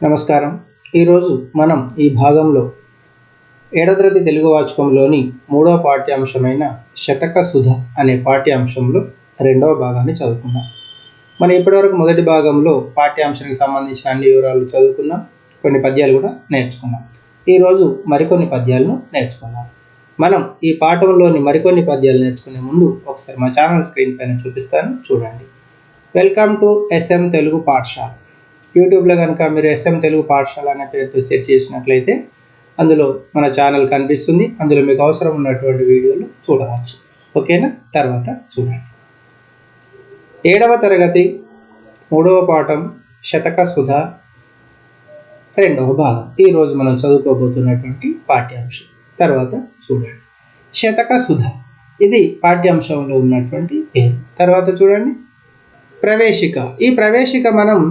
నమస్కారం. ఈరోజు మనం ఈ భాగంలో ఏడవ తరగతి తెలుగు వాచకంలోని మూడవ పాఠ్యాంశమైన శతక సుధ అనే పాఠ్యాంశంలో రెండవ భాగాన్ని చదువుకుందాం. మనం ఇప్పటివరకు మొదటి భాగంలో పాఠ్యాంశానికి సంబంధించిన అన్ని వివరాలు చదువుకున్నాం, కొన్ని పద్యాలు కూడా నేర్చుకున్నాం. ఈరోజు మరికొన్ని పద్యాలను నేర్చుకున్నాం. మనం ఈ పాఠంలోని మరికొన్ని పద్యాలు నేర్చుకునే ముందు ఒకసారి మా ఛానల్ స్క్రీన్ పైన చూపిస్తాను, చూడండి. వెల్కమ్ టు SM తెలుగు పాఠశాల. యూట్యూబ్లో కనుక మీరు SM తెలుగు పాఠశాల అనే పేరుతో సెర్చ్ చేసినట్లయితే అందులో మన ఛానల్ కనిపిస్తుంది. అందులో మీకు అవసరం ఉన్నటువంటి వీడియోలు చూడవచ్చు. ఓకేనా? తర్వాత చూడండి. ఏడవ తరగతి మూడవ పాఠం శతక సుధ రెండవ భాగం ఈరోజు మనం చదువుకోబోతున్నటువంటి పాఠ్యాంశం. తర్వాత చూడండి. శతక సుధ ఇది పాఠ్యాంశంలో ఉన్నటువంటి పేరు. తర్వాత చూడండి. ప్రవేశిక. ఈ ప్రవేశిక మనం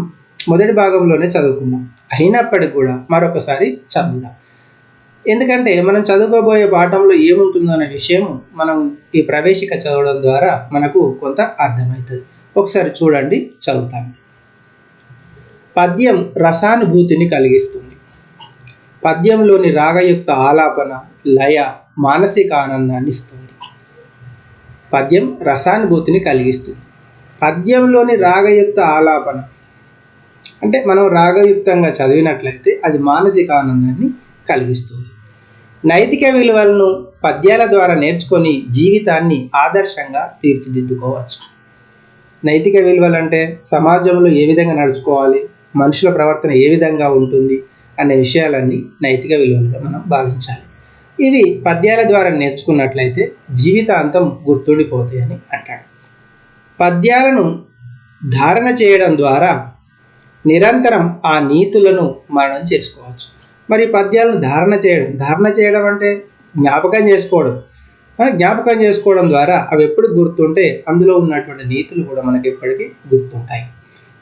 మొదటి భాగంలోనే చదువుకున్నాం, అయినప్పటికీ కూడా మరొకసారి చదువుదాం. ఎందుకంటే మనం చదువుకోబోయే పాఠంలో ఏముంటుందో అనే విషయం మనం ఈ ప్రవేశిక చదవడం ద్వారా మనకు కొంత అర్థమవుతుంది. ఒకసారి చూడండి, చదువుతాను. పద్యం రసానుభూతిని కలిగిస్తుంది. పద్యంలోని రాగయుక్త ఆలాపన, లయ మానసిక ఆనందాన్ని ఇస్తుంది. పద్యం రసానుభూతిని కలిగిస్తుంది. పద్యంలోని రాగయుక్త ఆలాపన అంటే మనం రాగయుక్తంగా చదివినట్లయితే అది మానసిక ఆనందాన్ని కలిగిస్తుంది. నైతిక విలువలను పద్యాల ద్వారా నేర్చుకొని జీవితాన్ని ఆదర్శంగా తీర్చిదిద్దుకోవచ్చు. నైతిక విలువలు అంటే సమాజంలో ఏ విధంగా నడుచుకోవాలి, మనుషుల ప్రవర్తన ఏ విధంగా ఉంటుంది అనే విషయాలన్నీ నైతిక విలువలుగా మనం భావించాలి. ఇవి పద్యాల ద్వారా నేర్చుకున్నట్లయితే జీవితాంతం గుర్తుండిపోతాయని అంటాడు. పద్యాలను ధారణ చేయడం ద్వారా నిరంతరం ఆ నీతులను మనం చేసుకోవచ్చు. మరి పద్యాలను ధారణ చేయడం అంటే జ్ఞాపకం చేసుకోవడం ద్వారా అవి ఎప్పుడు గుర్తుంటే అందులో ఉన్నటువంటి నీతులు కూడా మనకి ఎప్పటికీ గుర్తుంటాయి.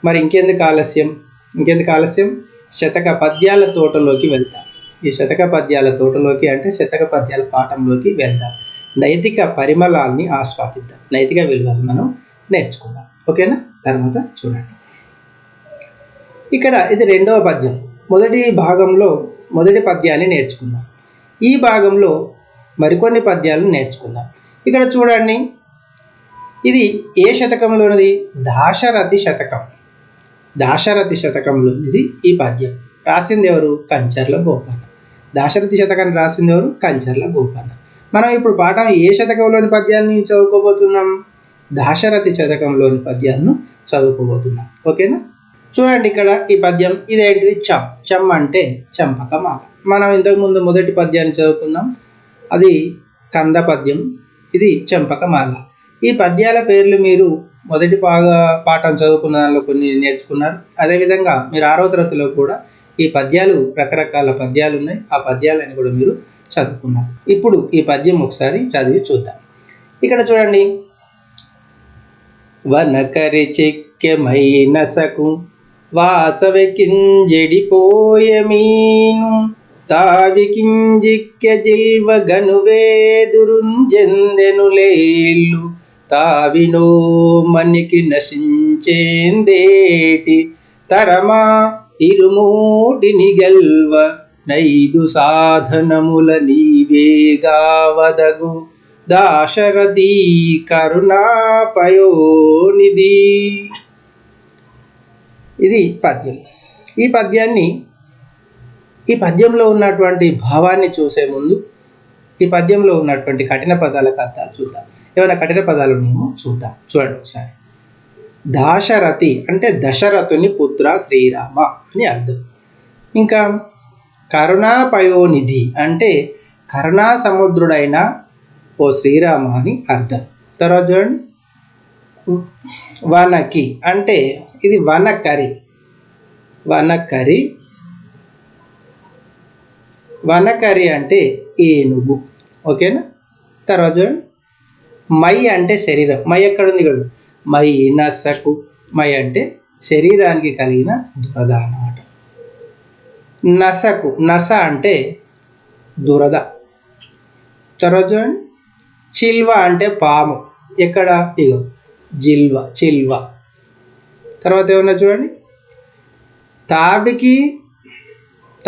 మరి ఇంకెందుకు ఆలస్యం శతక పద్యాల తోటలోకి వెళ్తాం. ఈ శతక పద్యాల తోటలోకి అంటే శతక పద్యాల పాఠంలోకి వెళ్దాం. నైతిక పరిమళాన్ని ఆస్వాదిద్దాం, నైతిక విలువలు మనం నేర్చుకుందాం. ఓకేనా? తర్వాత చూడండి. ఇక్కడ ఇది రెండవ పద్యం. మొదటి భాగంలో మొదటి పద్యాన్ని నేర్చుకుందాం. ఈ భాగంలో మరికొన్ని పద్యాలను నేర్చుకుందాం. ఇక్కడ చూడండి, ఇది ఏ శతకంలోనిది? దాశరథి శతకం. దాశరథి శతకంలోనిది ఈ పద్యం. రాసింది ఎవరు? కంచర్ల గోపన్న. దాశరథి శతకాన్ని రాసింది ఎవరు? కంచర్ల గోపన్న. మనం ఇప్పుడు పాఠం ఏ శతకంలోని పద్యాన్ని చదువుకోబోతున్నాం? దాశరథి శతకంలోని పద్యాలను చదువుకోబోతున్నాం. ఓకేనా? చూడండి, ఇక్కడ ఈ పద్యం ఇదేంటిది? చం అంటే చంపకమాల. మనం ఇంతకుముందు మొదటి పద్యాన్ని చదువుకున్నాం, అది కంద పద్యం, ఇది చంపకమాల. ఈ పద్యాల పేర్లు మీరు మొదటి పాఠం చదువుకున్న దానిలో కొన్ని నేర్చుకున్నారు. అదేవిధంగా మీరు 6వ తరగతిలో కూడా ఈ పద్యాలు, రకరకాల పద్యాలు ఉన్నాయి, ఆ పద్యాలని కూడా మీరు చదువుకున్నారు. ఇప్పుడు ఈ పద్యం ఒకసారి చదివి చూద్దాం. ఇక్కడ చూడండి. వనకరి చెక్కెమైన సకు వాసవి కింజడిపోయ మీను తావి కింజిక్కె జిల్వ గనువేదురుంజెందెనులేళ్ళు తావినో మనికి నశించేందేటి తరమా ఇరుమూటిని గెల్వ నైదు సాధనముల నీవేగావదగు దాశరథి కరుణాపయోనిధి. ఇది పద్యం. ఈ పద్యంలో ఉన్నటువంటి భావాన్ని చూసే ముందు ఈ పద్యంలో ఉన్నటువంటి కఠిన పదాలకు అర్థాలు చూద్దాం. ఏమైనా కఠిన పదాలు ఉన్నాయేమో చూద్దాం. చూడండి ఒకసారి. దాశరథి అంటే దశరథుని పుత్ర శ్రీరామ అని అర్థం. ఇంకా కరుణాపయోనిధి అంటే కరుణా సముద్రుడైన ఓ శ్రీరామ అని అర్థం. తర్వాత చూడండి. వనకి అంటే ఇది వనకరి. వనకరి అంటే ఏనుగు. ఓకేనా? తర్వాత చూడండి. మై అంటే శరీరం. మై ఎక్కడుంది? ఇక్కడ మై నసకు. మై అంటే శరీరానికి కలిగిన దురద అన్నమాట. నసకు, నస అంటే దురద. తర్వాత చూడండి. చిల్వ అంటే పాము. ఎక్కడ? ఇగో చిల్వ. తర్వాత ఏమన్నా చూడండి. తావికి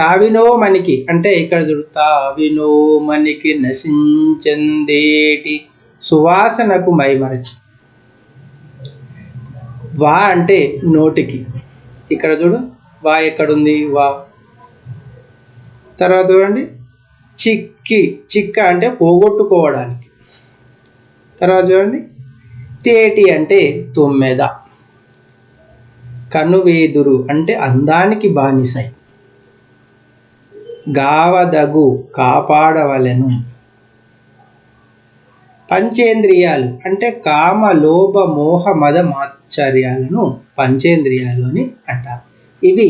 తావినో మనికి అంటే ఇక్కడ చూడు, తావినో మనికి నశించందేటి సువాసనకు మైమరచి. వా అంటే నోటికి, ఇక్కడ చూడు వా ఎక్కడుంది, వా. తర్వాత చూడండి చిక్కి, చిక్క అంటే పోగొట్టుకోవడానికి. తర్వాత చూడండి తేటి అంటే తుమ్మెద. కనువేదురు అంటే అందానికి బానిసై. గావదగు కాపాడవలెను. పంచేంద్రియాలు అంటే కామ లోభ మోహ మద మాత్సర్యాలను పంచేంద్రియాలు అని అంటారు. ఇవి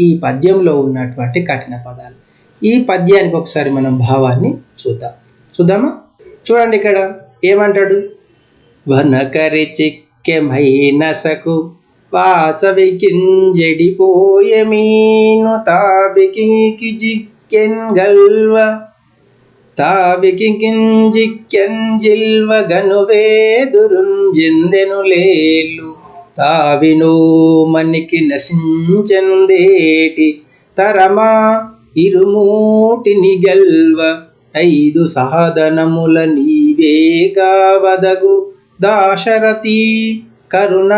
ఈ పద్యంలో ఉన్నటువంటి కఠిన పదాలు. ఈ పద్యానికి ఒకసారి మనం భావాన్ని చూద్దామా? చూడండి ఇక్కడ ఏమంటాడు, వనకరి చిక్కెమైనసకు వాసవికింజడిపోయే మీను తాబికి జిక్కెన్గల్వ తావికింజిక్కెంజిల్వ గనువేదురుంజెందెను లేలు తావినో మనికి నశించందేటి తరమా ఇరుమూటిని గెల్వ 5 సాధనముల నీవేగావదగు దాశరథి కరుణాపయోనిధి.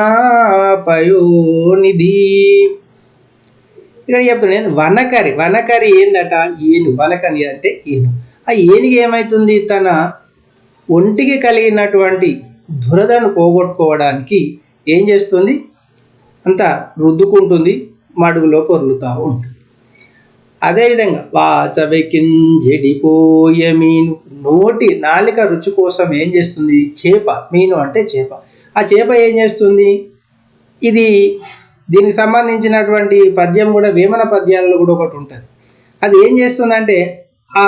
ఇక్కడ చెప్తున్నాను వనకరి. వనకరి ఏందట, ఏను. వనకరి అంటే ఏను. ఆ ఏనుగు ఏమవుతుంది, తన ఒంటికి కలిగినటువంటి దురదను పోగొట్టుకోవడానికి ఏం చేస్తుంది, అంతా రుద్దుకుంటుంది, మడుగులో పొర్లుతూ ఉంటుంది. అదేవిధంగా వాచవికింజడిపోయే మీను, నోటి నాలిక రుచి కోసం ఏం చేస్తుంది, చేప. మీను అంటే చేప. ఆ చేప ఏం చేస్తుంది, దీనికి సంబంధించినటువంటి పద్యం కూడా వేమన పద్యాలలో కూడా ఒకటి ఉంటుంది. అది ఏం చేస్తుందంటే ఆ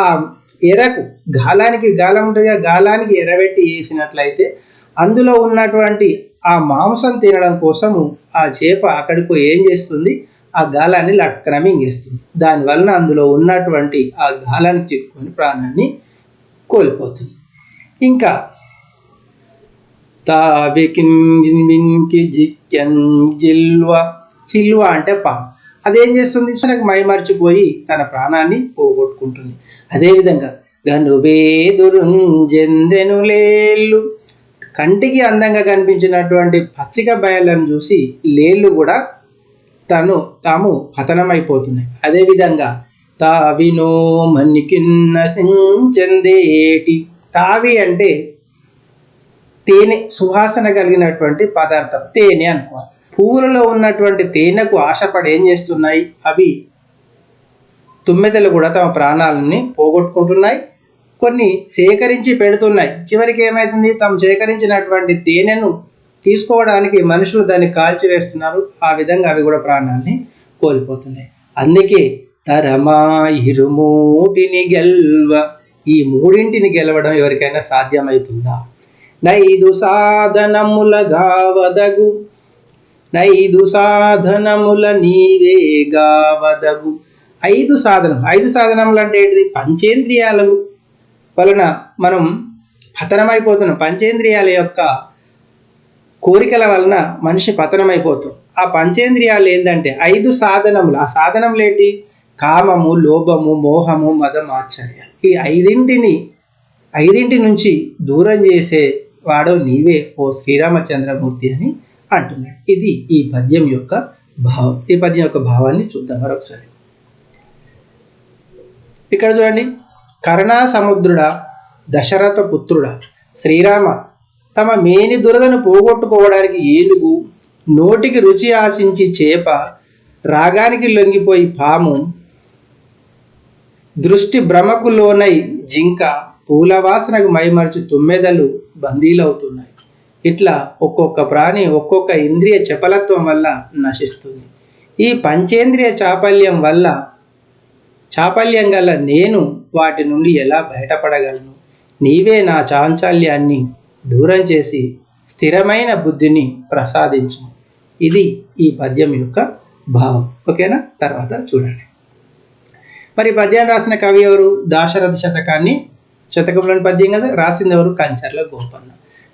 ఎరకు గాలం ఉంటుంది, గాలానికి ఎరబెట్టి వేసినట్లయితే అందులో ఉన్నటువంటి ఆ మాంసం తినడం కోసము ఆ చేప అక్కడికి ఏం చేస్తుంది, ఆ గాలాన్ని లట్కన మింగేస్తుంది. దానివలన అందులో ఉన్నటువంటి ఆ గాలానికి చిక్కుకొని ప్రాణాన్ని కోల్పోతుంది. ఇంకా చిల్వ అంటే పాము. అదేం చేస్తుంది, తనకు మైమర్చిపోయి తన ప్రాణాన్ని పోగొట్టుకుంటుంది. అదేవిధంగా గనువేదురుంజెందెను లేళ్ళు, కంటికి అందంగా కనిపించినటువంటి పచ్చిక బయలను చూసి లేళ్ళు కూడా తాము పతనమైపోతున్నాయి. అదేవిధంగా తావినో మనికి నశించందేటి. తావి అంటే తేనె, సువాసన కలిగినటువంటి పదార్థం, తేనె అనుకోవాలి. పువ్వులలో ఉన్నటువంటి తేనెకు ఆశపడి ఏం చేస్తున్నాయి, అవి తుమ్మెదలు కూడా తమ ప్రాణాలని పోగొట్టుకుంటున్నాయి. కొన్ని సేకరించి పెడుతున్నాయి. చివరికి ఏమవుతుంది, తాము సేకరించినటువంటి తేనెను తీసుకోవడానికి మనుషులు దాన్ని కాల్చివేస్తున్నారు. ఆ విధంగా అవి కూడా ప్రాణాలని కోల్పోతున్నాయి. అందుకే తరమా ఇరుమూటిని గెల్వ, ఈ మూడింటిని గెలవడం ఎవరికైనా సాధ్యమవుతుందా? 5 సాధనముల గావదగు, 5 సాధనముల నీవే గావదగు. 5 సాధనములు అంటే ఏంటిది, పంచేంద్రియాల వలన మనం పతనమైపోతున్నాం. పంచేంద్రియాల యొక్క కోరికల వలన మనిషి పతనమైపోతాం. ఆ పంచేంద్రియాలు ఏంటంటే 5 సాధనములు. ఆ సాధనములు ఏంటి, కామము, లోభము, మోహము, మదం, ఆశ్చర్యం. ఈ ఐదింటి నుంచి దూరం చేసే వాడో నీవే ఓ శ్రీరామచంద్రమూర్తి అని అంటున్నాడు. ఇది ఈ పద్యం యొక్క భావం. ఈ పద్యం యొక్క భావాన్ని చూద్దాం మరొకసారి. ఇక్కడ చూడండి, కరుణా సముద్రుడా, దశరథ పుత్రుడా, శ్రీరామ, తమ మేని దురదను పోగొట్టుకోవడానికి ఏనుగు, నోటికి రుచి ఆశించి చేప, రాగానికి లొంగిపోయి పాము, దృష్టి భ్రమకు లోనై జింక, పూల వాసనకు మైమర్చి తుమ్మెదలు బందీలవుతున్నాయి. ఇట్లా ఒక్కొక్క ప్రాణి ఒక్కొక్క ఇంద్రియ చపలత్వం వల్ల నశిస్తుంది. ఈ పంచేంద్రియ చాపల్యం గల నేను వాటి నుండి ఎలా బయటపడగలను? నీవే నా చాంచల్యాన్ని దూరం చేసి స్థిరమైన బుద్ధిని ప్రసాదించు. ఇది ఈ పద్యం యొక్క భావం. ఓకేనా? తర్వాత చూడండి. మరి పద్యాన్ని రాసిన కవి ఎవరు? దాశరథ శతకంలోని పద్యం కదా, రాసింది ఎవరు? కంచర్ల గోపన్న.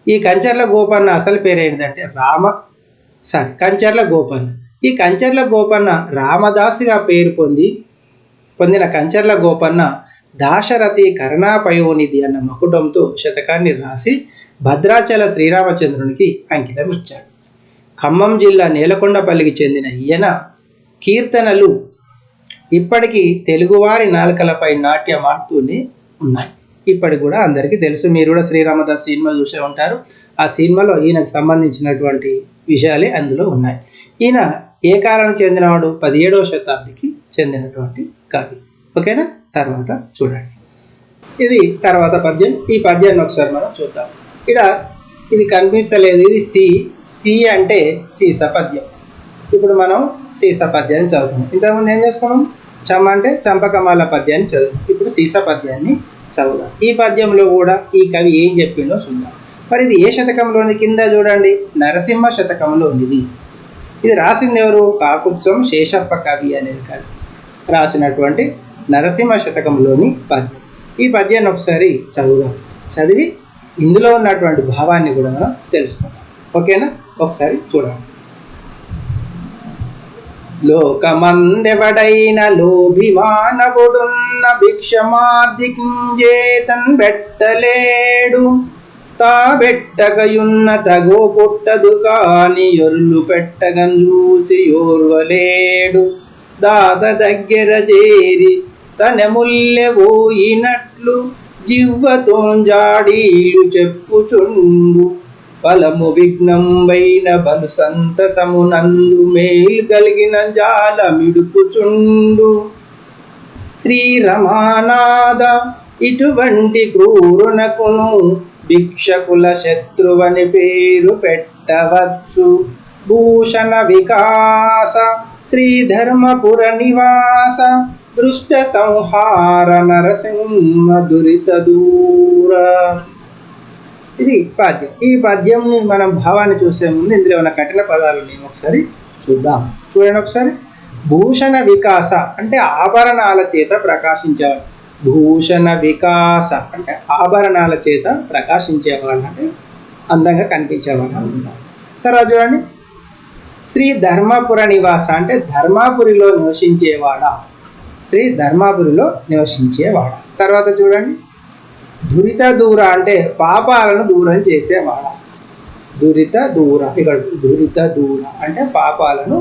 ఈ కంచర్ల గోపన్న అసలు పేరు ఏంటంటే కంచర్ల గోపన్న. ఈ కంచర్ల గోపన్న రామదాసుగా పేరు పొంది పొందిన కంచర్ల గోపన్న దాశరథి కరుణాపయోనిధి అన్న మకుటంతో శతకాన్ని రాసి భద్రాచల శ్రీరామచంద్రునికి అంకితం ఇచ్చాడు. ఖమ్మం జిల్లా నేలకొండపల్లికి చెందిన ఈయన కీర్తనలు ఇప్పటికీ తెలుగువారి నాలుకలపై నాట్యమాడుతూనే ఉన్నాయి. ఇప్పటికి కూడా అందరికీ తెలుసు. మీరు కూడా శ్రీరామదాస్ సినిమా చూసే ఉంటారు. ఆ సినిమాలో ఈయనకు సంబంధించినటువంటి విషయాలే అందులో ఉన్నాయి. ఈయన ఏ కాలానికి చెందినవాడు? 17వ శతాబ్దికి చెందినటువంటి కవి. ఓకేనా? తర్వాత చూడండి, ఇది తర్వాత పద్యం. ఈ పద్యాన్ని ఒకసారి మనం చూద్దాం. ఇక్కడ ఇది కనిపిస్తలేదు, ఇది సి అంటే సీస పద్యం. ఇప్పుడు మనం సీస పద్యాన్ని చదువుతాం. ఇంతకుముందు ఏం చేసుకున్నాం? అంటే చంపకమాల పద్యాన్ని చదువుతాం. ఇప్పుడు సీస పద్యాన్ని చదువుదాం. ఈ పద్యంలో కూడా ఈ కవి ఏం చెప్పిండో చూద్దాం. మరి ఇది ఏ శతకంలోని? కింద చూడండి, నరసింహ శతకంలో ఉంది. ఇది రాసింది ఎవరు? కాకుత్సం శేషప్ప కవి అనేది కవి రాసినటువంటి నరసింహ శతకంలోని పద్యం. ఈ పద్యాన్ని ఒకసారి చదువుదాం. చదివి ఇందులో ఉన్నటువంటి భావాన్ని కూడా మనం తెలుసుకుందాం. ఓకేనా? ఒకసారి చూడండి. లోకమందెవడైన లోభి మానవుడున్న భిక్షమార్దికింజేతన్ బెట్టలేడు, తా బెట్టగయున్న తగో పుట్టదు కాని యొర్లు పెట్టగం చూసి ఓర్వలేడు, దాత దగ్గర చేరి తనముల్లెబోయినట్లు జివ్వతోంజాడీలు చెప్పుచుండు, ఫలము విఘ్నంబైన బలు సంతసమునందు మేలు కలిగిన జాల మిడుపుచుండు. శ్రీరమానాథ ఇటువంటి క్రూరునకును భిక్షకుల శత్రువని పేరు పెట్టవచ్చు. భూషణ వికాస శ్రీధర్మపుర నివాస దృష్ట సంహార నరసింహ దురిత దూర. ఇది పద్యం. ఈ పద్యంని మనం భావాన్ని చూసే ముందు ఇందులో ఉన్న కఠిన పదాలు నేను ఒకసారి చూద్దాం. చూడండి ఒకసారి. భూషణ వికాస అంటే ఆభరణాల చేత ప్రకాశించేవాడు. భూషణ వికాస అంటే ఆభరణాల చేత ప్రకాశించేవాడు, అంటే అందంగా కనిపించేవాడు అంటారు. తర్వాత చూడండి, శ్రీ ధర్మపుర నివాస అంటే ధర్మాపురిలో నివసించేవాడా, శ్రీ ధర్మాపురిలో నివసించేవాడా. తర్వాత చూడండి, దురిత దూర అంటే పాపాలను దూరం చేసేవాడా. దురిత దూర, ఇక్కడ దురిత దూర అంటే పాపాలను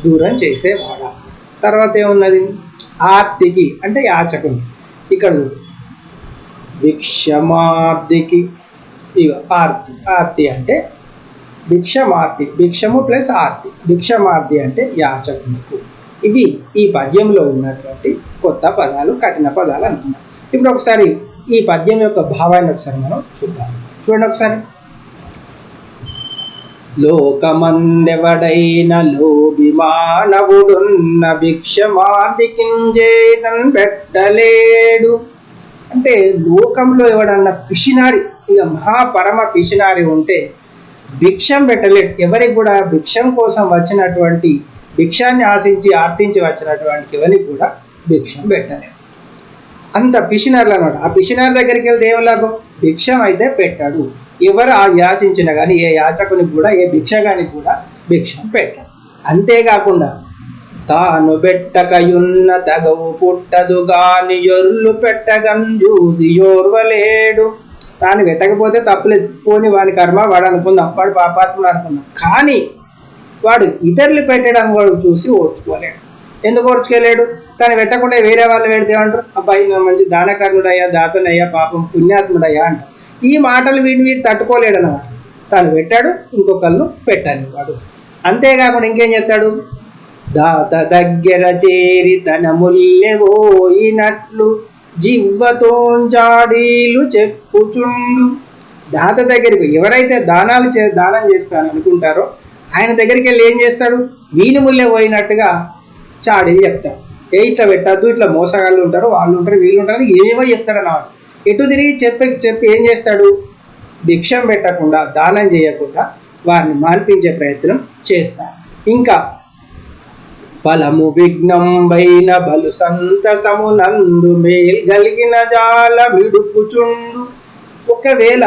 దూరం చేసేవాడా. తర్వాత ఏమున్నది? ఆర్తికి అంటే యాచకుని. ఇక్కడ భిక్షమార్దికి, ఇక ఆర్తి. ఆర్తి అంటే భిక్షమార్తి, భిక్షము ప్లస్ ఆర్తి. భిక్షమార్తి అంటే యాచకునికి. ఇవి ఈ పద్యంలో ఉన్నటువంటి కొత్త పదాలు, కఠిన పదాలు అంటున్నాం. ఇప్పుడు ఒకసారి ఈ పద్యం యొక్క భావాన్ని ఒకసారి మనం చూద్దాం. చూడండి ఒకసారి. లోకమందెవడైన లోభి మానవుడున్న భిక్షమార్దికింజేతన్ పెట్టలేడు అంటే లోకంలో ఎవడన్నా పిసినారి, ఇక మహాపరమ పిసినారి ఉంటే భిక్షం పెట్టలేడు. ఎవరికి కూడా భిక్షం కోసం వచ్చినటువంటి, భిక్షాన్ని ఆశించి ఆర్తించి వచ్చినటువంటి ఎవరికి కూడా భిక్షం పెట్టలేడు. అంత పిసినారులు అన్నమాట. ఆ పిసినారి దగ్గరికి వెళ్తే ఏం లాభం? భిక్షం అయితే పెట్టాడు. ఎవరు ఆ యాచించిన కానీ ఏ యాచకునికి కూడా, ఏ భిక్షగానికి కూడా భిక్షం పెట్టాడు. అంతేకాకుండా తాను పెట్టకయున్న తగవు పుట్టదు గాని యొర్లు పెట్టగం చూసి ఓర్వలేడు. తాను పెట్టకపోతే తప్పలేదు, పోని వాని కర్మ వాడు అనుకుందాం, వాడు పాపాత్ముడు అనుకుందాం. కానీ వాడు ఇతరులు పెట్టడం వాడు చూసి ఓర్చుకోలేడు. ఎందుకు ఓర్చుకోలేడు? తను పెట్టకుండా వేరే వాళ్ళు పెడితే ఏమంటారు? అబ్బాయి మంచి దానకర్ణుడయ్యా, దాతనయ్యా, పాపం పుణ్యాత్ముడయ్యా అంటారు. ఈ మాటలు వీడిని తట్టుకోలేడు అన్నమాట. తాను పెట్టాడు, ఇంకొకళ్ళు పెట్టాలి వాడు. అంతేకాకుండా ఇంకేం చేస్తాడు? దాత దగ్గర చేరి తన ముల్లెబోయినట్లు జివ్వతోంజాడీలు చెప్పుచుండు. దాత దగ్గరికి ఎవరైతే దానం చేస్తాను అనుకుంటారో ఆయన దగ్గరికి వెళ్ళి ఏం చేస్తాడు? వీని ముల్లె పోయినట్టుగా చాడీలు చెప్తాడు. ఇట్లా పెట్టద్దు, ఇట్లా మోసగాళ్ళు ఉంటారు, వాళ్ళు ఉంటారు, వీళ్ళు ఉంటారు, ఏమేమో చెప్తాడు అన్నమాట. ఎటు తిరిగి చెప్పి ఏం చేస్తాడు? భిక్షం పెట్టకుండా, దానం చేయకుండా వారిని మాన్పించే ప్రయత్నం చేస్తాడు. ఇంకా ఫలము విఘ్నంబైన బలు సంతసమునందు మేల్ గలిగిన జాల మిడుకుచుండు. ఒకవేళ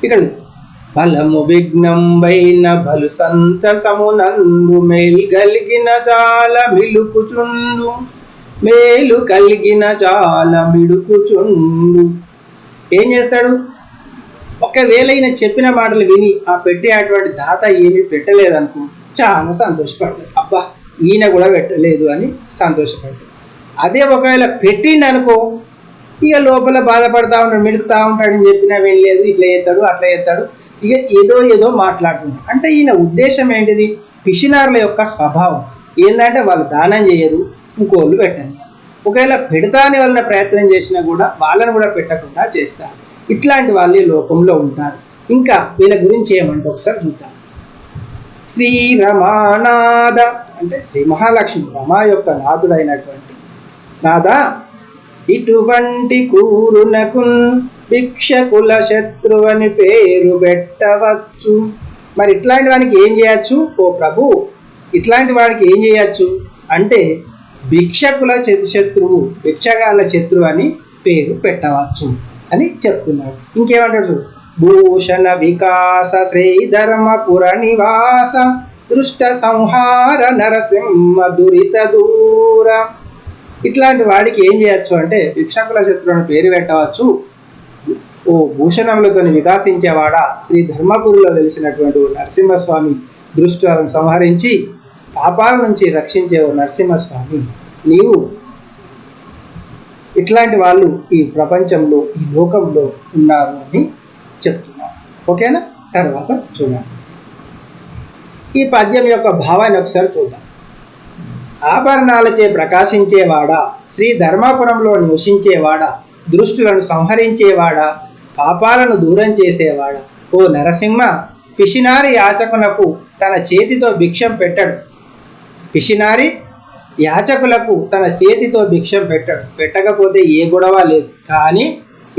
ఇక్కడ ఫలము విఘ్నంబైన బలు సంతసమునందు మేలు కలిగిన చాల మిలుకుచుండు, మేలు కలిగిన చాల మిడుకుచుండు. ఏం చేస్తాడు? ఒకవేళ ఈయన చెప్పిన మాటలు విని ఆ పెట్టేటువంటి దాత ఏమీ పెట్టలేదనుకో, చాలా సంతోషపడతాడు. అబ్బా ఈయన కూడా పెట్టలేదు అని సంతోషపడతాడు. అదే ఒకవేళ పెట్టిండనుకో, ఇక లోపల బాధపడతా ఉంటాడు, మెడుకుతా ఉంటాడు. అని చెప్పినా వినలేదు, ఇట్లా చేస్తాడు అట్లా చేస్తాడు, ఇక ఏదో మాట్లాడుతుంటాడు. అంటే ఈయన ఉద్దేశం ఏంటిది? పిసినారుల యొక్క స్వభావం ఏంటంటే వాళ్ళు దానం చేయరు, ఇంకోళ్ళు పెట్టండి. ఒకవేళ పెడతాని వాళ్ళని ప్రయత్నం చేసినా కూడా వాళ్ళని కూడా పెట్టకుండా చేస్తారు. ఇట్లాంటి వాళ్ళు లోకంలో ఉంటారు. ఇంకా వీళ్ళ గురించి ఏమంటే ఒకసారి చూద్దాం. శ్రీ రమానాథ అంటే శ్రీ మహాలక్ష్మి రమా యొక్క నాథుడైనటువంటి నాథ, ఇటువంటి కూరునకు భిక్షకుల శత్రువని పేరు పెట్టవచ్చు. మరి ఇట్లాంటి వానికి ఏం చేయొచ్చు? ఓ ప్రభు, ఇట్లాంటి వాడికి ఏం చేయొచ్చు అంటే భిక్షకుల శత్రువు, భిక్షగాల శత్రువు అని పేరు పెట్టవచ్చు అని చెప్తున్నాడు. ఇంకేమంటాడు? భూషణ వికాస శ్రీధర్మపుర నివాస దృష్ట సంహార నరసింహ దురిత దూర. ఇట్లాంటి వాడికి ఏం చేయొచ్చు అంటే భిక్షకుల శత్రువు అని పేరు పెట్టవచ్చు. ఓ భూషణములతో వికాసించేవాడా, శ్రీ ధర్మపురిలో వెలిసినటువంటి నరసింహస్వామి దృష్టులను సంహరించి పాపాల నుంచి రక్షించే ఓ నరసింహస్వామి, నీవు ఇట్లాంటి వాళ్ళు ఈ ప్రపంచంలో ఈ లోకంలో ఉన్నారు అని చెప్తున్నారు. ఓకేనా? తర్వాత చూద్దాం ఈ పద్యం యొక్క భావాన్ని ఒకసారి చూద్దాం. ఆభరణాలచే ప్రకాశించేవాడా, శ్రీ ధర్మాపురంలో నివసించేవాడా, దృష్టులను సంహరించేవాడా, పాపాలను దూరం చేసేవాడా, ఓ నరసింహ, పిసినారి యాచకునకు తన చేతితో భిక్షం పెట్టడు. పిసినారి యాచకులకు తన చేతితో భిక్షం పెట్టడు. పెట్టకపోతే ఏ గొడవ లేదు. కానీ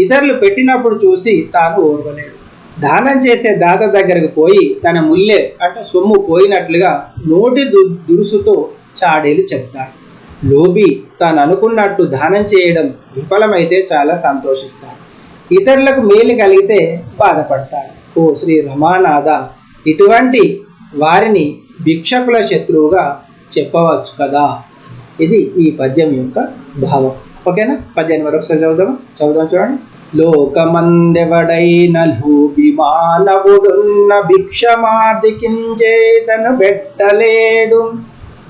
ఇతరులు పెట్టినప్పుడు చూసి తాను ఓర్వలేడు. దానం చేసే దాత దగ్గరకు పోయి తన ముల్లె అంటే సొమ్ము పోయినట్లుగా నోటి దురుసుతో చాడేలు చెప్తాడు. లోబి తాను అనుకున్నట్టు దానం చేయడం విఫలమైతే చాలా సంతోషిస్తాడు. ఇతరులకు మేలు కలిగితే బాధపడతాడు. ఓ శ్రీ రమానాథ, ఇటువంటి వారిని భిక్షకుల శత్రువుగా చెప్పవచ్చు కదా. ఇది ఈ పద్యం యొక్క భావం. ఓకేనా? పద్యాన్ని మరొకసారి చదువుదాం చూడండి. లోకమందెవడైన లూబి మానవుడున్న భిక్షమార్దికించేతను బెట్టలేడు,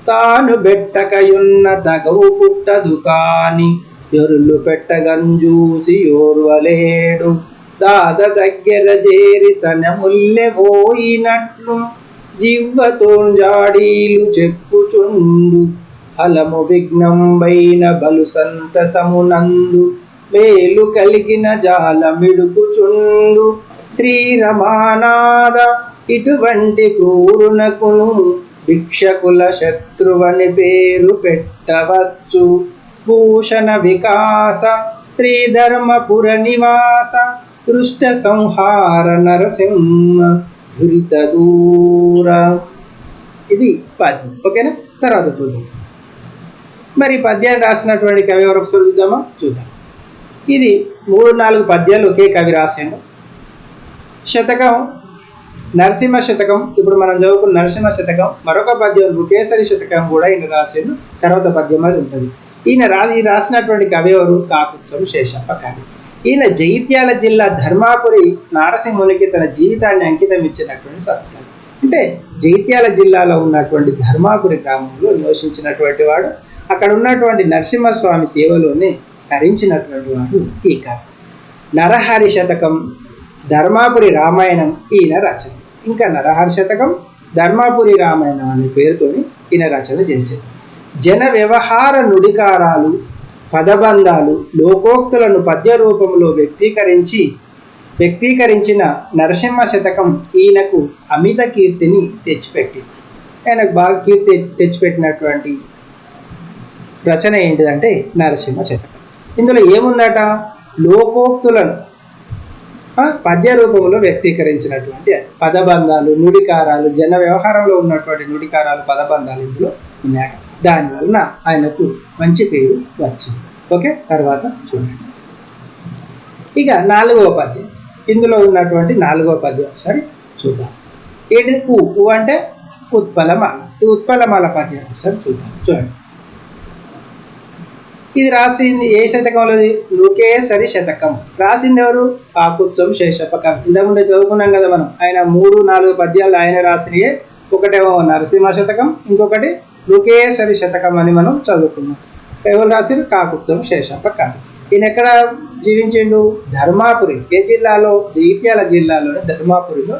తాను బెట్టకయున్న తగవు పుట్టదు కాని ఎరులు పెట్టగంజూసి ఓర్వలేడు. దాద దగ్గర చేరి తన ముల్లె పోయినట్లు జివ్వతోంజాడీలు చెప్పుచుండు, ఫలము విఘ్నంబైన బలు సంతసమునందు మేలు కలిగిన జాల మిడుకుచుండు. శ్రీరమానాథ, ఇటువంటి క్రూరునకును భిక్షకుల శత్రువని పేరు పెట్టవచ్చు. భూషణ వికాస శ్రీధర్మపుర నివాస దృష్ట సంహార నరసింహ దురిత దూర. ఇది పద్యం. ఓకేనా? తర్వాత చూద్దాం. మరి పద్యాన్ని రాసినటువంటి కవి ఎవరు ఒకసారి చూద్దాం. ఇది 3-4 పద్యాలు ఒకే కవి రాశాడు. శతకం నరసింహ శతకం, ఇప్పుడు మనం చదువుకున్న నరసింహ శతకం, మరొక పద్యం రుకేసరి శతకం కూడా ఈయన రాశాడు. తర్వాత పద్యం అది ఉంటుంది. ఈయన రాసినటువంటి కవి ఎవరు? కాకుత్సవం శేషప్ప కవి. ఈయన జగిత్యాల జిల్లా ధర్మాపురి నారసింహునికి తన జీవితాన్ని అంకితం ఇచ్చినటువంటి సత్కవి. అంటే జగిత్యాల జిల్లాలో ఉన్నటువంటి ధర్మాపురి గ్రామంలో నివసించినటువంటి వాడు. అక్కడ ఉన్నటువంటి నరసింహస్వామి సేవలోనే తరించినటువంటి వాడు ఈ కవి. నరహరి శతకం, ధర్మాపురి రామాయణం ఈయన రచన. ఇంకా నరహరి శతకం, ధర్మాపురి రామాయణం అనే పేరుతోని ఈయన రచన చేశాడు. జన వ్యవహార నుడికారాలు, పదబంధాలు, లోకోక్తులను పద్య రూపంలో వ్యక్తీకరించిన నరసింహ శతకం ఈయనకు అమిత కీర్తిని తెచ్చిపెట్టింది. ఆయనకు బాగా కీర్తి తెచ్చిపెట్టినటువంటి రచన ఏంటిదంటే నరసింహ శతకం. ఇందులో ఏముందట? లోకోక్తులను పద్య రూపంలో వ్యక్తీకరించినటువంటి పదబంధాలు, నుడికారాలు, జన వ్యవహారంలో ఉన్నటువంటి నుడికారాలు, పదబంధాలు ఇందులో ఉన్నాయి. దానివలన ఆయనకు మంచి పేరు వచ్చింది. ఓకే, తర్వాత చూడండి. ఇక 4వ పద్యం, ఇందులో ఉన్నటువంటి 4వ పద్యం ఒకసారి చూద్దాం. ఏంటిది ఊ? ఊ అంటే ఉత్పలమాల. ఈ ఉత్పలమాల పద్యాన్ని ఒకసారి చూద్దాం. చూడండి, ఇది రాసింది ఏ శతకంలోది? నృకేసరి శతకం. రాసింది ఎవరు? కాకుత్సం శేషప్ప కవి. ఇంతకుముందే చదువుకున్నాం కదా మనం. ఆయన 3-4 పద్యాలు ఆయన రాసినయే. ఒకటేమో నరసింహ శతకం, ఇంకొకటి నృకేసరి శతకం అని మనం చదువుకున్నాం. ఎవరు రాసిరు? కాకుత్సం శేషప్ప కవి. ఈయన ఎక్కడ జీవించిండు? ధర్మాపురి. ఏ జిల్లాలో? జగిత్యాల జిల్లాలోని ధర్మాపురిలో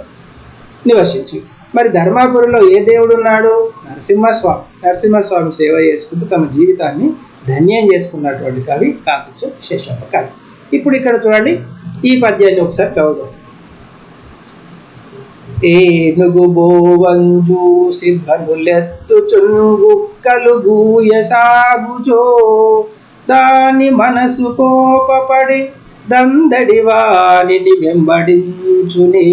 నివసించి. మరి ధర్మాపురిలో ఏ దేవుడు ఉన్నాడు? నరసింహస్వామి. నరసింహస్వామి సేవ చేసుకుంటూ తమ జీవితాన్ని ధన్యం చేసుకున్నటువంటి కవి కాకుత్సం శేషప్ప కవి. ఇప్పుడు ఇక్కడ చూడండి, ఈ పద్యాన్ని ఒకసారి చదువుదాం. ఏనుగు బోవంజూసి ధ్వనులెత్తుచున్గుక్కలు గూయ సాగుచో, దాని మనసు కోపపడి దందడి వానిని వెంబడించునే,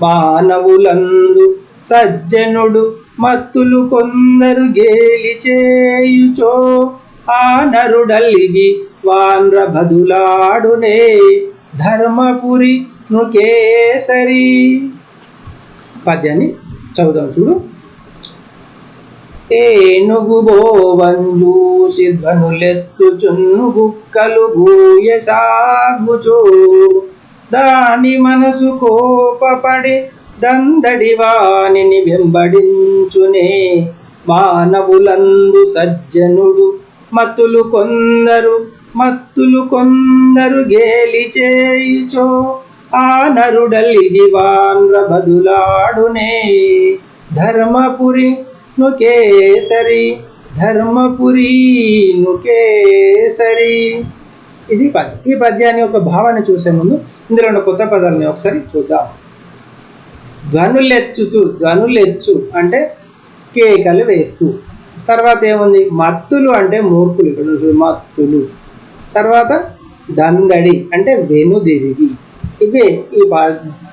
మానవులందు సజ్జనుడు మత్తులు కొందరు గేలి చేయుచో, ఆ నరుడల్లిగి వాన్ర బదులాడునే, ధర్మపురి నృకేసరి. పద్యాన్ని చదువుదాం చూడు. ఏనుగు బోవంజూసి ధ్వనులెత్తుచున్ గుక్కలు గూయ సాగుచో, దాని మనసు కోపపడి దందడి వానిని వెంబడించునే, మానవులందు సజ్జనుడు మత్తులు కొందరు గేలి చేయుచో, ఆ నరుడల్లిది వాన్ర బదులాడునే, ధర్మపురి నృకేసరి. ధర్మపురి నృకేసరి. ఇది పద్యం. ఈ పద్యాన్ని ఒక భావన చూసే ముందు ఇందులో ఉన్న కొత్త పదాలని ఒకసారి చూద్దాం. ధ్వనులెచ్చు అంటే కేకలు వేస్తూ. తర్వాత ఏముంది? మత్తులు అంటే మూర్ఖులు. ఇక్కడ మత్తులు. తర్వాత దందడి అంటే వెనుదిరిగి. ఇవే ఈ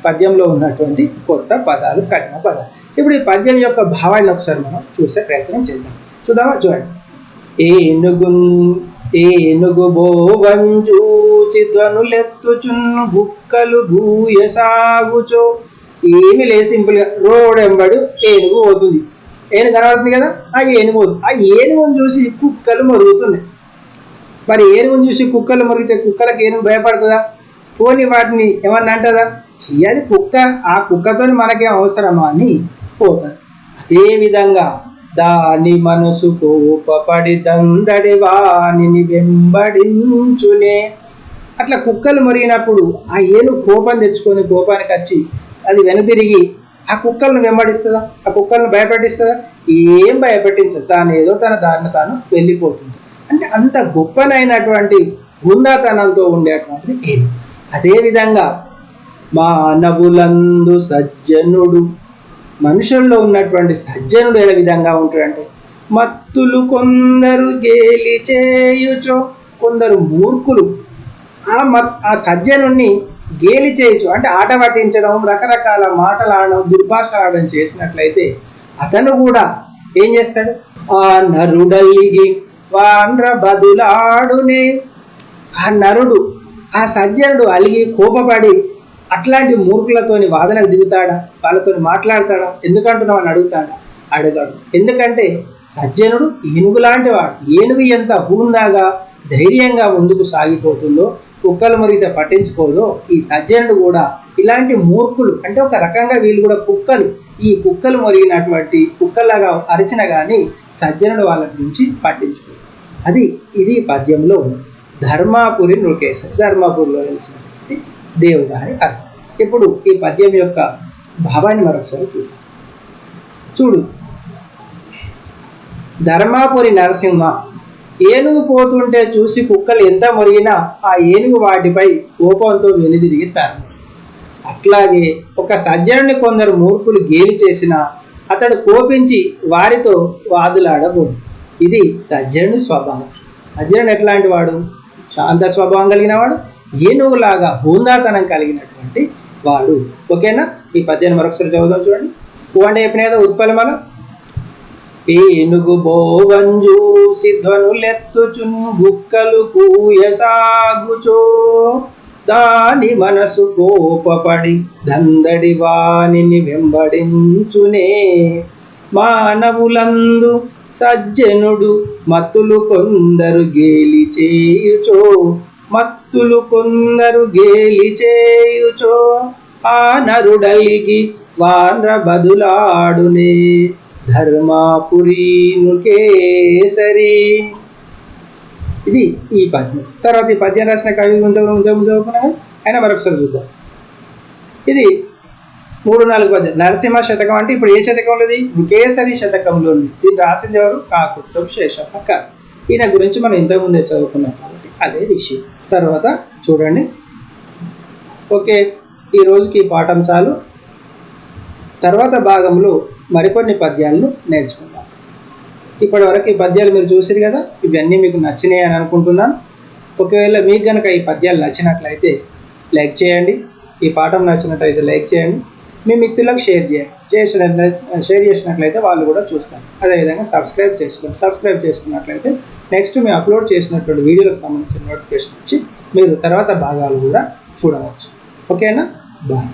పద్యంలో ఉన్నటువంటి కొత్త పదాలు, కఠిన పదాలు. ఇప్పుడు ఈ పద్యం యొక్క భావాన్ని ఒకసారి మనం చూసే ప్రయత్నం చేద్దాం. చూద్దామా? చూడండి. ఏనుగు బోవంజూచి ధ్వనులెత్తుచున్ గుక్కలు గూయ సాగుచో. ఏమి లేదు, సింపుల్గా రోడ్ ఎంబడు ఏనుగు పోతుంది. ఏనుగు కనబడుతుంది కదా, ఆ ఏనుగు పోతుంది. ఆ ఏనుగును చూసి కుక్కలు మొరుగుతున్నాయి. మరి ఏనుగును చూసి కుక్కలు మొరిగితే కుక్కలకు ఏనుగు భయపడుతుందా? పోని వాటిని ఏమన్నా అంటుందా? అది కుక్క, ఆ కుక్కతో మనకేం అవసరమా అని పోతుంది. అదేవిధంగా దాని మనసు కోపపడి దందడి వానిని వెంబడించునే. అట్లా కుక్కలు మొరిగినప్పుడు ఆ ఏనుగు కోపం తెచ్చుకొని కోపానికి వచ్చి అది వెనుదిరిగి ఆ కుక్కలను వెంబడిస్తుందా? ఆ కుక్కలను భయపెట్టిస్తుందా? ఏం భయపెట్టించదు. తాను ఏదో తన దారిని తాను వెళ్ళిపోతుంది. అంటే అంత గొప్పనైనటువంటి బృందాతనంతో ఉండేటువంటిది ఏనుగు. అదేవిధంగా మానవులందు సజ్జనుడు, మనుషుల్లో ఉన్నటువంటి సజ్జనుడు ఏ విధంగా ఉంటాడంటే, మత్తులు కొందరు గేలి చేయుచో. కొందరు మూర్ఖులు ఆ సజ్జనుడిని గేలి చేయొచ్చు అంటే ఆట పట్టించడం, రకరకాల మాటలు ఆడడం, దుర్భాష ఆడడం చేసినట్లయితే అతను కూడా ఏం చేస్తాడు? ఆ నరుడల్లిగి వాన్ర బదులాడునే. ఆ నరుడు, ఆ సజ్జనుడు అలిగి కోపపడి అట్లాంటి మూర్ఖులతోని వాదనకు దిగుతాడా? వాళ్ళతో మాట్లాడతాడా? ఎందుకంటున్నావు అని అడుగుతాడా? అడగాడు. ఎందుకంటే సజ్జనుడు ఏనుగు లాంటి వాడు. ఏనుగు ఎంత హూందాగా ధైర్యంగా ముందుకు సాగిపోతుందో, కుక్కలు మురిగితే పట్టించుకోదో, ఈ సజ్జనుడు కూడా ఇలాంటి మూర్ఖులు అంటే ఒక రకంగా వీళ్ళు కూడా కుక్కలు. ఈ కుక్కలు మురిగినటువంటి కుక్కలాగా అరిచిన కానీ సజ్జనుడు వాళ్ళ గురించి పట్టించుకోడు. ఇది పద్యంలో ఉంది. ధర్మాపురి నృకేసరి. ధర్మాపురిలో తెలిసినటువంటి దేవుడు అని అర్థం. ఇప్పుడు ఈ పద్యం యొక్క భావాన్ని మరొకసారి చూద్దాం. చూడు, ధర్మాపురి నరసింహ ఏనుగు పోతుంటే చూసి కుక్కలు ఎంత మొరిగినా ఆ ఏనుగు వాటిపై కోపంతో వెనుదిరిగి తరలి. అట్లాగే ఒక సజ్జనుని కొందరు మూర్ఖులు గేలి చేసినా అతడు కోపించి వారితో వాదులాడబోడు. ఇది సజ్జనుని స్వభావం. సజ్జనుడు ఎట్లాంటి వాడు? శాంత స్వభావం కలిగిన వాడు, ఏనుగులాగా హూందాతనం కలిగినటువంటి వాడు. ఓకేనా? ఈ పద్యాన్ని మరొకసారి చదువుదాం. చూడండి. అంటే చెప్పిన కదా ఉత్పలమాల. ఏనుగు బోవంజూసి ధ్వనులెత్తుచున్ గుక్కలు కూయ సాగుచో. దాని మనసు కోపపడి దందడి వానిని వెంబడించునే. మానవులందు సజ్జనుడు మత్తులు కొందరు గేలి చేయుచో, మత్తులు కొందరు గేలి చేయుచో, ఆ నరుడలిగి వాన బదులాడునే. ధర్మాపురీను కేసరి. ఇది ఈ పద్యం. తర్వాత ఈ పద్యం రాసిన కవి చదువుకున్నా అయినా మరొకసారి చూద్దాం. ఇది 3-4 పద్యం. నరసింహ శతకం అంటే ఇప్పుడు ఏ శతకంలో ఉంది? కేసరి శతకంలో ఉంది. దీన్ని రాసింది ఎవరు? కాకుత్సపు శేషప్ప కవి. ఈయన గురించి మనం ఇంతకుముందే చదువుకున్నాం కాబట్టి అదే విషయం. తర్వాత చూడండి. ఓకే, ఈ రోజుకి ఈ పాఠం చాలు. తర్వాత భాగంలో మరికొన్ని పద్యాలను నేర్చుకుందాం. ఇప్పటి వరకు ఈ పద్యాలు మీరు చూసారు కదా, ఇవన్నీ మీకు నచ్చినాయి అని అనుకుంటున్నాను. ఒకవేళ మీకు కనుక ఈ పద్యాలు నచ్చినట్లయితే లైక్ చేయండి. ఈ పాఠం నచ్చినట్లయితే లైక్ చేయండి. మీ మిత్రులకు షేర్ చేయండి. షేర్ చేసినట్లయితే వాళ్ళు కూడా చూస్తారు. అదేవిధంగా సబ్స్క్రైబ్ చేసుకోండి. సబ్స్క్రైబ్ చేసుకున్నట్లయితే నెక్స్ట్ మేము అప్లోడ్ చేసినటువంటి వీడియోలకు సంబంధించిన నోటిఫికేషన్ వచ్చి మీరు తర్వాత భాగాలు కూడా చూడవచ్చు. ఓకేనా? బాయ్.